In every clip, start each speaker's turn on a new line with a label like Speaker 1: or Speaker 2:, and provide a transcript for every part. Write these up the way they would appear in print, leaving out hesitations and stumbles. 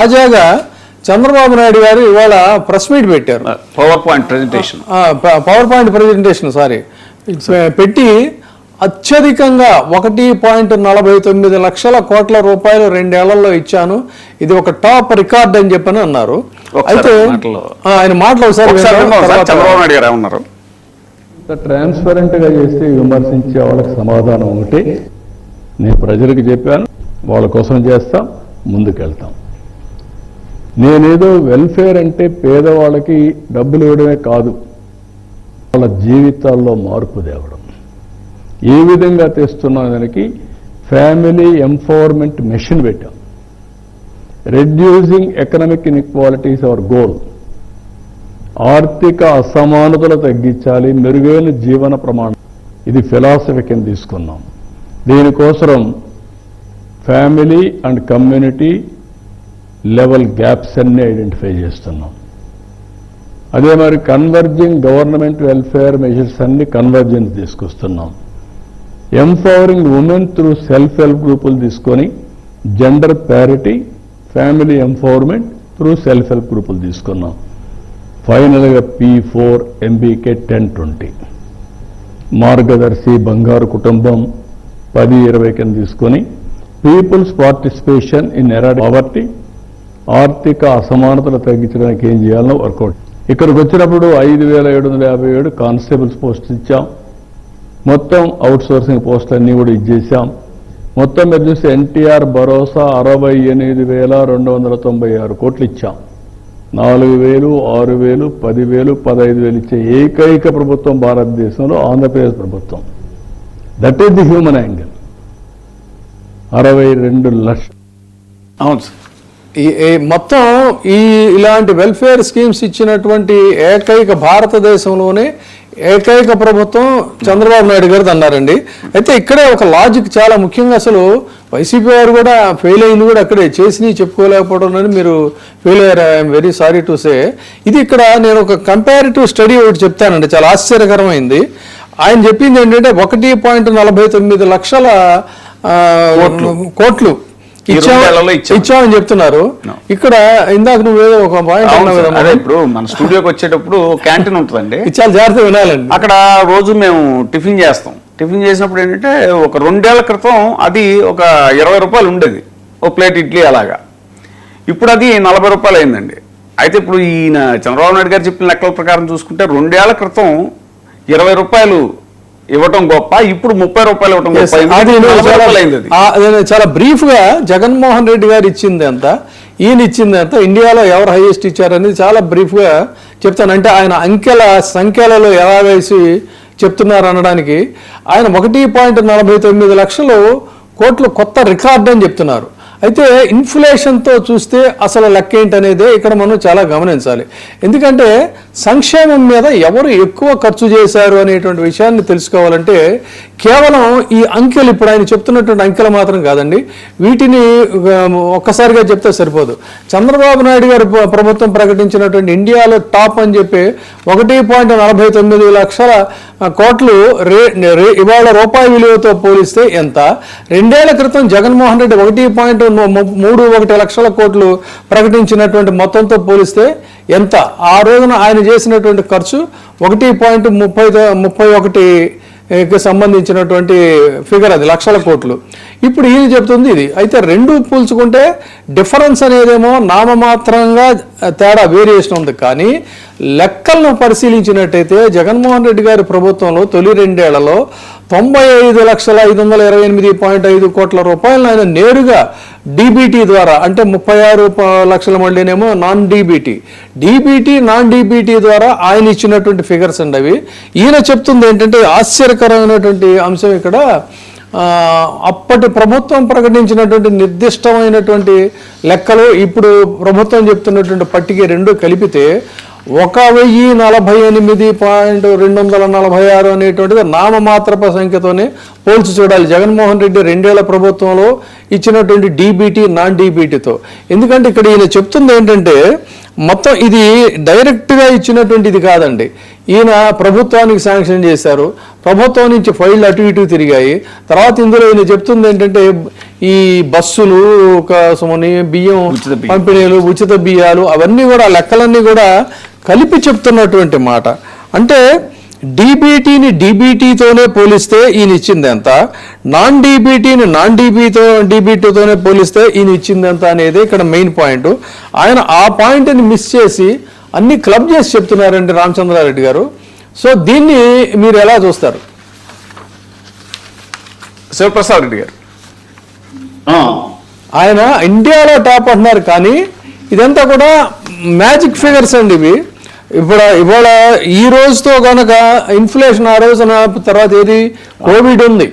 Speaker 1: తాజాగా చంద్రబాబు నాయుడు గారు ఇవాళ ప్రెస్ మీట్ పెట్టారు.
Speaker 2: పవర్ పాయింట్ ప్రెజెంటేషన్ పెట్టి అత్యధికంగా 1.49 లక్షల కోట్ల రూపాయలు 2 ఏళ్లలో ఇచ్చాను, ఇది ఒక టాప్ రికార్డ్ అని చెప్పని అన్నారు. అయితే ఆయన మాటలు చంద్రబాబు నాయుడు గారు ఏమన్నారు?
Speaker 3: ట్రాన్స్పరెంట్ గా చేస్తే విమర్శించే వాళ్ళకి సమాధానం ఒకటి, నేను ప్రజలకు చెప్పాను, వాళ్ళ కోసం చేస్తాం, ముందుకెళ్తాం. నేనేదో వెల్ఫేర్ అంటే పేదవాళ్ళకి డబ్బులు ఇవ్వడమే కాదు, వాళ్ళ జీవితాల్లో మార్పు తేవడం. ఏ విధంగా తెస్తున్నా దానికి ఫ్యామిలీ ఎంపవర్మెంట్ మిషన్ పెట్టాం. Reducing economic inequalities hour goal. ఆర్థిక అసమానతలు తగ్గించాలి, మెరుగైన జీవన ప్రమాణం, ఇది ఫిలాసఫీ కింద తీసుకున్నాం. దీనికోసం family and community level gaps అన్ని ఐడెంటిఫై చేస్తున్నాం. అదే మరి కన్వర్జింగ్ గవర్నమెంట్ వెల్ఫేర్ మెజర్స్ అన్ని కన్వర్జెన్స్ తీసుకొస్తున్నాం. Empowering women through self help గ్రూపులు తీసుకొని gender parity, family empowerment through self help గ్రూపులు తీసుకున్నాం. ఫైనల్గా P4 MBK 10-20 మార్గదర్శి, బంగారు కుటుంబం 10-20 కింద తీసుకొని పీపుల్స్ పార్టిసిపేషన్ ఇన్ ఎరాడ్ పావర్టీ, ఆర్థిక అసమానతలు తగ్గించడానికి ఏం చేయాలనో వర్కౌట్. ఇక్కడికి వచ్చినప్పుడు 5,757 కానిస్టేబుల్స్ పోస్టులు ఇచ్చాం. మొత్తం అవుట్ సోర్సింగ్ పోస్టులు అన్నీ కూడా ఇచ్చేసాం. మొత్తం మీరు చూస్తే ఎన్టీఆర్ భరోసా 68,296 కోట్లు ఇచ్చాం. 4,000, 6,000, 10,000, 15,000 ఇచ్చే ఏకైక ప్రభుత్వం భారతదేశంలో ఆంధ్రప్రదేశ్ ప్రభుత్వం. That is the human angle. 62 లక్షలు.
Speaker 1: అవును సార్, మొత్తం ఇలాంటి వెల్ఫేర్ స్కీమ్స్ ఇచ్చినటువంటి ఏకైక భారతదేశంలోనే ఏకైక ప్రభుత్వం చంద్రబాబు నాయుడు గారిది అన్నారండి. అయితే ఇక్కడే ఒక లాజిక్ చాలా ముఖ్యంగా, అసలు వైసీపీ వారు కూడా ఫెయిల్ అయింది కూడా అక్కడే, చేసి చెప్పుకోలేకపోవడం అని మీరు ఫెయిల్ అయ్యారు. I'm very sorry to say. ఇది ఇక్కడ నేను ఒక కంపారిటివ్ స్టడీ ఒకటి చెప్తానండి, చాలా ఆశ్చర్యకరమైంది. ఆయన చెప్పింది ఏంటంటే 1.49 లక్షల కోట్లు ఇచ్చామని చెప్తున్నారు. ఇక్కడ ఇందాక నువ్వు ఏదో ఒక పాయింట్ అన్నావు కదా,
Speaker 2: ఇప్పుడు మన స్టూడియోకి వచ్చేటప్పుడు క్యాంటీన్ ఉంటుందండి,
Speaker 1: చాలా జాగ్రత్తగా వినాలండి.
Speaker 2: అక్కడ రోజు మేము టిఫిన్ చేస్తాం. టిఫిన్ చేసినప్పుడు ఏంటంటే ఒక 2 ఏళ్ల క్రితం అది ఒక 20 రూపాయలు ఉండేది ఓ ప్లేట్ ఇడ్లీ అలాగా. ఇప్పుడు అది 40 రూపాయలు అయిందండి. అయితే ఇప్పుడు ఈయన చంద్రబాబు నాయుడు గారు చెప్పిన లెక్కల ప్రకారం చూసుకుంటే 2 ఏళ్ల క్రితం 20 రూపాయలు ఇవ్వటం గొప్ప, ఇప్పుడు 30 రూపాయలు ఇవ్వటం గొప్ప.
Speaker 1: చాలా బ్రీఫ్ గా జగన్మోహన్ రెడ్డి గారు ఇచ్చింది ఎంత, ఈయన ఇచ్చింది ఎంత, ఇండియాలో ఎవరు హైయెస్ట్ ఇచ్చారనేది చాలా బ్రీఫ్ గా చెప్తాను. అంటే ఆయన సంఖ్యలలో ఎలా వేసి చెప్తున్నారు అనడానికి ఆయన 1.49 లక్షలు కోట్లు కొత్త రికార్డ్ అని చెప్తున్నారు. అయితే ఇన్ఫ్లేషన్తో చూస్తే అసలు లెక్క ఏంటనేదే ఇక్కడ మనం చాలా గమనించాలి. ఎందుకంటే సంక్షేమం మీద ఎవరు ఎక్కువ ఖర్చు చేశారు అనేటువంటి విషయాన్ని తెలుసుకోవాలంటే కేవలం ఈ అంకెలు, ఇప్పుడు ఆయన చెప్తున్నటువంటి అంకెలు మాత్రం కాదండి, వీటిని ఒక్కసారిగా చెప్తే సరిపోదు. చంద్రబాబు నాయుడు గారు ప్రభుత్వం ప్రకటించినటువంటి ఇండియాలో టాప్ అని చెప్పి 1.49 లక్షల కోట్లు ఇవాళ రూపాయి విలువతో పోలిస్తే ఎంత, 2 ఏళ్ల క్రితం జగన్మోహన్ రెడ్డి 1.31 లక్షల కోట్లు ప్రకటించినటువంటి మొత్తంతో పోలిస్తే ఎంత, ఆ రోజున ఆయన చేసినటువంటి ఖర్చు 1.31కి సంబంధించినటువంటి ఫిగర్, అది లక్షల కోట్లు. ఇప్పుడు ఈయన చెప్తుంది ఇది. అయితే రెండు పోల్చుకుంటే డిఫరెన్స్ అనేదేమో నామమాత్రంగా తేడా, వేరియేషన్ ఉంది. కానీ లెక్కలను పరిశీలించినట్టయితే జగన్మోహన్ రెడ్డి గారి ప్రభుత్వంలో తొలి 2 ఏళ్లలో 95,528.5 కోట్ల రూపాయలను ఆయన నేరుగా డీబీటీ ద్వారా, అంటే 36 లక్షల మళ్ళీనేమో నాన్ డీబీటీ నాన్ డీబీటీ ద్వారా ఆయన ఇచ్చినటువంటి ఫిగర్స్ అండి అవి. ఈయన చెప్తుంది ఏంటంటే ఆశ్చర్యకరమైనటువంటి అంశం ఇక్కడ, అప్పటి ప్రభుత్వం ప్రకటించినటువంటి నిర్దిష్టమైనటువంటి లెక్కలు ఇప్పుడు ప్రభుత్వం చెప్తున్నటువంటి పట్టిక రెండు కలిపితే 1,048.246 అనేటువంటిది నామమాత్రప సంఖ్యతోనే పోల్చి చూడాలి జగన్మోహన్ రెడ్డి 2 ఏళ్ల ప్రభుత్వంలో ఇచ్చినటువంటి డీబీటీ నాన్ డీబీటీతో. ఎందుకంటే ఇక్కడ ఈయన చెప్తుంది ఏంటంటే మొత్తం ఇది డైరెక్ట్గా ఇచ్చినటువంటిది కాదండి, ఈయన ప్రభుత్వానికి శాంక్షన్ చేశారు, ప్రభుత్వం నుంచి ఫైళ్ళు అటు ఇటు తిరిగాయి. తర్వాత ఇందులో ఈయన చెప్తుంది ఏంటంటే ఈ బస్సులు కోసమని బియ్యం పంపిణీలు, ఉచిత బియ్యాలు, అవన్నీ కూడా లెక్కలన్నీ కూడా కలిపి చెప్తున్నటువంటి మాట. అంటే డీబీటీని డీబీటీతోనే పోలిస్తే ఈయన ఇచ్చింది ఎంత, నాన్ డీబీటీని నాన్ డీబీటీతోనే పోలిస్తే ఈయన ఇచ్చింది ఎంత అనేది ఇక్కడ మెయిన్ పాయింట్. ఆయన ఆ పాయింట్ని మిస్ చేసి అన్ని క్లబ్ చేసి చెప్తున్నారండి రామచంద్రారెడ్డి గారు. సో దీన్ని మీరు ఎలా చూస్తారు?
Speaker 2: శివప్రసాద్ రెడ్డి గారు
Speaker 1: ఆయన ఇండియాలో టాప్ అంటున్నారు, కానీ ఇదంతా కూడా మ్యాజిక్ ఫిగర్స్ అండి ఇవి. ఇవాళ ఈ రోజుతో కనుక ఇన్ఫ్లేషన్, ఆ రోజున తర్వాత ఏది కోవిడ్ ఉంది,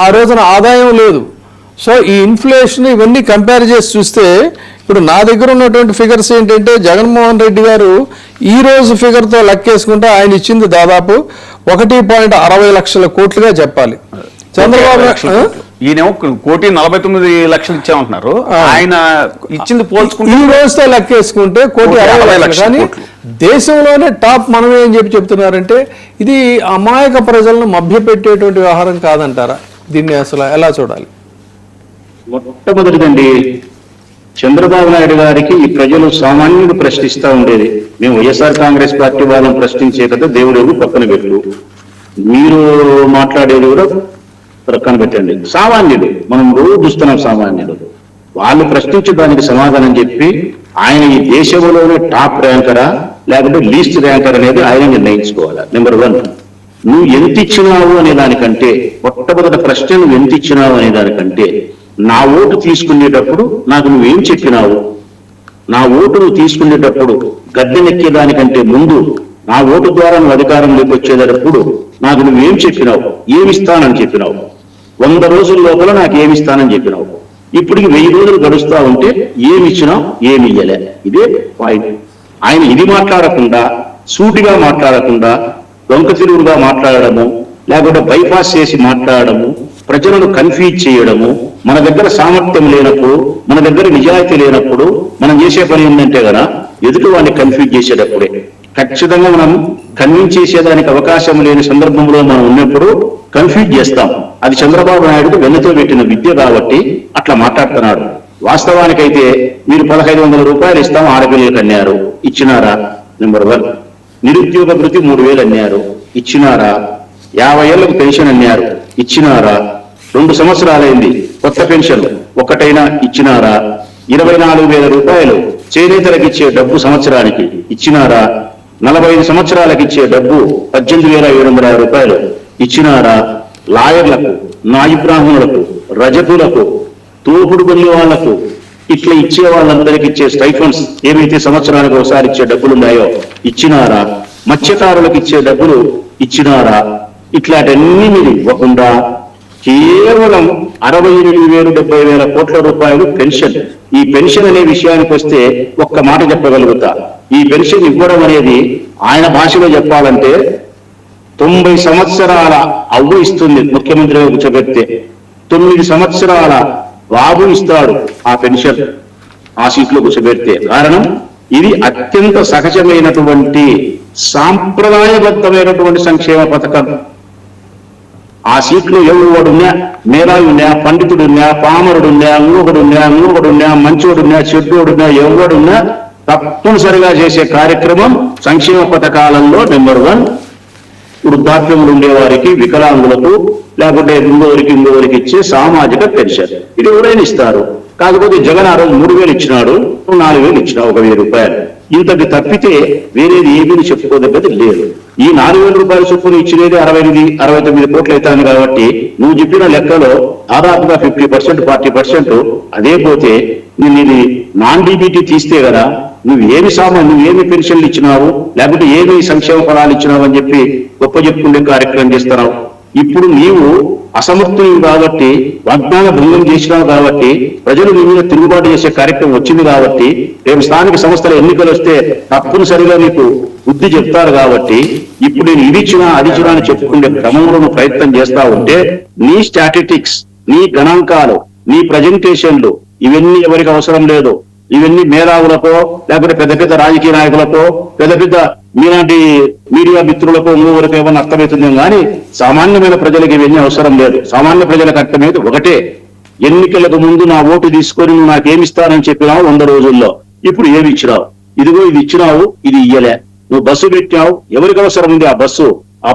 Speaker 1: ఆ రోజున ఆదాయం లేదు. సో ఈ ఇన్ఫ్లేషన్ ఇవన్నీ కంపేర్ చేసి చూస్తే ఇప్పుడు నా దగ్గర ఉన్నటువంటి ఫిగర్స్ ఏంటంటే జగన్మోహన్ రెడ్డి గారు ఈ రోజు ఫిగర్తో లెక్కేసుకుంటే ఆయన ఇచ్చింది దాదాపు 1.60 లక్షల కోట్లుగా చెప్పాలి. చంద్రబాబు
Speaker 2: ఈయనేమో 1,49,00,000 ఇచ్చామంటున్నారు. ఆయన ఇచ్చింది పోల్చుకుంటే
Speaker 1: ఈ రోజుతో లెక్కేసుకుంటే 1,60,00,000. కానీ దేశంలోనే టాప్ మనమే అని చెప్తున్నారంటే ఇది అమాయక ప్రజలను మభ్యపెట్టేటువంటి వ్యవహారం కాదంటారా? దీన్ని అసలు ఎలా చూడాలి?
Speaker 4: మొట్టమొదటిదండి, చంద్రబాబు నాయుడు గారికి ఈ ప్రజలు సామాన్యుడు ప్రశ్నిస్తూ ఉండేది. మేము వైఎస్ఆర్ కాంగ్రెస్ పార్టీ వాళ్ళని ప్రశ్నించే కదా దేవుడు పక్కన పెట్టు, మీరు మాట్లాడేది కూడా పక్కన పెట్టండి. సామాన్యుడు, మనం రోజు చూస్తున్నాం సామాన్యుడు. వాళ్ళు ప్రశ్నించే దానికి సమాధానం చెప్పి ఆయన ఈ దేశంలోనే టాప్ ర్యాంకరా లేకపోతే లీస్ట్ ర్యాంకర్ అనేది ఆయన నిర్ణయించుకోవాలి. నెంబర్ 1, నువ్వు ఎంత ఇచ్చినావు అనే దానికంటే, మొట్టమొదటి ప్రశ్న నువ్వు ఎంత ఇచ్చినావు అనే దానికంటే, నా ఓటు తీసుకునేటప్పుడు నాకు నువ్వేం చెప్పినావు, నా ఓటు నువ్వు తీసుకునేటప్పుడు గద్దెనెక్కేదానికంటే ముందు నా ఓటు ద్వారా నువ్వు అధికారంలోకి వచ్చేటప్పుడు నాకు నువ్వేం చెప్పినావు, ఏమిస్తానని చెప్పినావు, 100 రోజుల లోపల నాకు ఏమిస్తానని చెప్పినావు. ఇప్పటికి 1000 రోజులు గడుస్తా ఉంటే ఏమిచ్చినావు, ఏమి ఇయ్యలే. ఇదే పాయింట్. ఆయన ఇది మాట్లాడకుండా, సూటిగా మాట్లాడకుండా, దొంక తిరుగుడుగా మాట్లాడడము, లేకపోతే బైపాస్ చేసి మాట్లాడడము, ప్రజలను కన్ఫ్యూజ్ చేయడము, మన దగ్గర సామర్థ్యం లేనప్పుడు, మన దగ్గర నిజాయితీ లేనప్పుడు మనం చేసే పని ఏంటంటే కదా ఎదుటి వాడిని కన్ఫ్యూజ్ చేసేటప్పుడే. ఖచ్చితంగా మనం కన్విన్స్ చేసేదానికి అవకాశం లేని సందర్భంలో మనం ఉన్నప్పుడు కన్ఫ్యూజ్ చేస్తాం. అది చంద్రబాబు నాయుడుకు వెన్నతో పెట్టిన విద్య కాబట్టి అట్లా మాట్లాడుతున్నాడు. వాస్తవానికైతే మీరు 1,500 రూపాయలు ఇస్తాం ఆడపిల్లలకు అన్నారు, ఇచ్చినారా? నెంబర్ 1. నిరుద్యోగ భృతి 3,000 అన్నారు, ఇచ్చినారా? 50 ఏళ్లకు పెన్షన్ అన్నారు, ఇచ్చినారా? 2 సంవత్సరాలైంది, కొత్త పెన్షన్ ఒక్కటైనా ఇచ్చినారా? 24,000 రూపాయలు చేనేతలకు ఇచ్చే డబ్బు సంవత్సరానికి ఇచ్చినారా? 45 సంవత్సరాలకు ఇచ్చే డబ్బు 18,760 రూపాయలు ఇచ్చినారా? లాయర్లకు, నాయి బ్రాహ్మణులకు, రజకులకు, తోపుడు బల్లి వాళ్లకు ఇట్లా ఇచ్చే వాళ్ళందరికీ ఇచ్చే స్టైఫండ్స్ ఏవైతే సంవత్సరానికి ఒకసారి ఇచ్చే డబ్బులు ఉన్నాయో ఇచ్చినారా? మత్స్యకారులకు ఇచ్చే డబ్బులు ఇచ్చినారా? ఇట్లాంటివన్నీ మీరు ఇవ్వకుండా కేవలం 68,000-70,000 కోట్ల రూపాయలు పెన్షన్. ఈ పెన్షన్ అనే విషయానికి వస్తే ఒక్క మాట చెప్పగలుగుతా. ఈ పెన్షన్ ఇవ్వడం అనేది ఆయన భాషలో చెప్పాలంటే 90 సంవత్సరాల అవ్వు ఇస్తుంది ముఖ్యమంత్రిగా కూర్చోబెడితే, 9 సంవత్సరాల బాబు ఇస్తాడు ఆ పెన్షన్ ఆ సీట్లో కూర్చోబెడితే. కారణం ఇది అత్యంత సహజమైనటువంటి సాంప్రదాయబద్ధమైనటువంటి సంక్షేమ పథకం. ఆ సీట్లో ఎవడున్నా, మేధావున్నా, పండితుడున్నా, పామరుడున్నా, ఇంకొకడున్నా, మంచోడున్నా, చెడ్డోడున్నా, ఎవడున్నా తప్పనిసరిగా చేసే కార్యక్రమం సంక్షేమ పథకాలలో నెంబర్ 1 వృద్ధాప్యములు ఉండేవారికి, వికలాంగులకు, లేకుంటే ఇంకోరికి ఇచ్చే సామాజిక పెన్షన్. ఇది ఎవరైనా ఇస్తారు. కాకపోతే జగన్ ఆ రోజు 3,000 ఇచ్చినాడు, 4,000 ఇచ్చినావు, 1,000 రూపాయలు. ఇంతకు తప్పితే వేరేది ఏమీ చెప్పుకోదగ్గది లేదు. ఈ 4,000 రూపాయల చొప్పున ఇచ్చినది 69 కోట్లు అవుతాను కాబట్టి నువ్వు చెప్పిన లెక్కలో దాదాపుగా 50%, 40%. అదే పోతే నేను ఇది నాన్ డీబీటీ తీస్తే కదా నువ్వేమి పెన్షన్లు ఇచ్చినావు, లేకపోతే ఏమి సంక్షేమ ఫలాలు ఇచ్చినావు అని చెప్పి గొప్ప చెప్పుకునే కార్యక్రమం చేస్తున్నావు. ఇప్పుడు నీవు అసమర్థులు కాబట్టి, వాగ్దాన భంగం చేసినావు కాబట్టి, ప్రజలు నీ మీద తిరుగుబాటు చేసే కార్యక్రమం వచ్చింది కాబట్టి, రేపు స్థానిక సంస్థల ఎన్నికలు వస్తే తప్పనిసరిగా నీకు బుద్ధి చెప్తారు కాబట్టి, ఇప్పుడు నేను ఇది ఇచ్చినా అది ఇచ్చినా అని చెప్పుకునే క్రమంలో ప్రయత్నం చేస్తా ఉంటే నీ స్టాటిస్టిక్స్, నీ గణాంకాలు, నీ ప్రజెంటేషన్లు ఇవన్నీ ఎవరికి అవసరం లేదు. ఇవన్నీ మేధావులకో లేకపోతే పెద్ద పెద్ద రాజకీయ నాయకులకో పెద్ద పెద్ద మీలాంటి మీడియా మిత్రులకో మూవరకు ఏమన్నా అర్థమవుతుంది కానీ సామాన్యమైన ప్రజలకు ఇవన్నీ అవసరం లేదు. సామాన్య ప్రజలకు అర్థమైతే ఒకటే, ఎన్నికలకు ముందు నా ఓటు తీసుకొని నువ్వు నాకేమిస్తానని చెప్పినావు 100 రోజుల్లో, ఇప్పుడు ఏమి ఇచ్చినావు? ఇదిగో ఇది ఇచ్చినావు, ఇది ఇయ్యలే. నువ్వు బస్సు పెట్టావు, ఎవరికి అవసరం ఉంది ఆ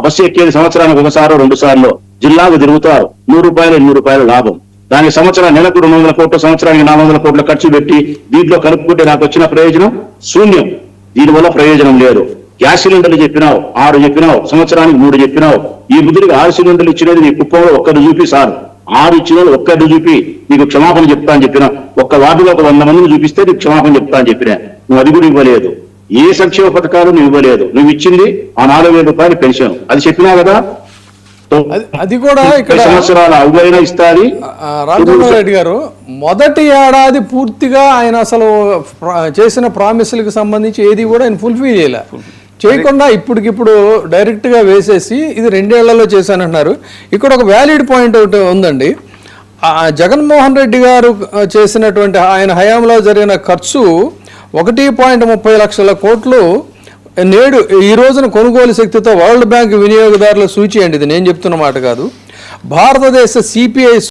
Speaker 4: బస్సు ఎక్కేది సంవత్సరానికి ఒకసారో 2 సార్లు జిల్లాకు తిరుగుతారు, 100 రూపాయలు 200 రూపాయల లాభం. దానికి సంవత్సరం నెలకు 200 కోట్లు, సంవత్సరానికి 400 కోట్ల ఖర్చు పెట్టి దీంట్లో కలుపుకుంటే నాకు వచ్చిన ప్రయోజనం శూన్యం. దీనివల్ల ప్రయోజనం లేదు. గ్యాస్ సిలిండర్లు చెప్పినావు, 6 చెప్పినావు, సంవత్సరానికి 3 చెప్పినావు. ఈ బుద్ధుడికి 6 సిలిండర్లు ఇచ్చినది నీ కుప్పంలో ఒక్కరు చూపి సార్, 6 ఇచ్చిన ఒక్కరు చూపి నీకు క్షమాపణ చెప్తా అని చెప్పినా. ఒక్క వార్డులో ఒక 100 మందిని చూపిస్తే నీకు క్షమాపణ చెప్తా అని చెప్పినా. నువ్వు అది కూడా ఇవ్వలేదు. ఏ సంక్షేమ పథకాలు నువ్వు ఇవ్వలేదు. నువ్వు ఇచ్చింది ఆ 4,000 రూపాయల పెన్షన్, అది చెప్పినా కదా.
Speaker 1: అది కూడా ఇక్కడ
Speaker 4: సంవత్సరాల అవైనా ఇస్తాది.
Speaker 1: రామచంద్రారెడ్డి గారు మొదటి ఏడాది పూర్తిగా ఆయన అసలు చేసిన ప్రామిసులకు సంబంధించి ఏది కూడా ఆయన ఫుల్ఫిల్ చేయకుండా ఇప్పటికిప్పుడు డైరెక్ట్ గా వేసేసి ఇది 2 ఏళ్లలో చేశానంటున్నారు. ఇక్కడ ఒక వ్యాలిడ్ పాయింట్ ఒకటి ఉందండి. జగన్మోహన్ రెడ్డి గారు చేసినటువంటి ఆయన హయాంలో జరిగిన ఖర్చు 1.30 లక్షల కోట్లు నేడు ఈ రోజున కొనుగోలు శక్తితో వరల్డ్ బ్యాంక్ వినియోగదారుల సూచి అండి, ఇది నేను చెప్తున్న మాట కాదు. భారతదేశ సిపిఐ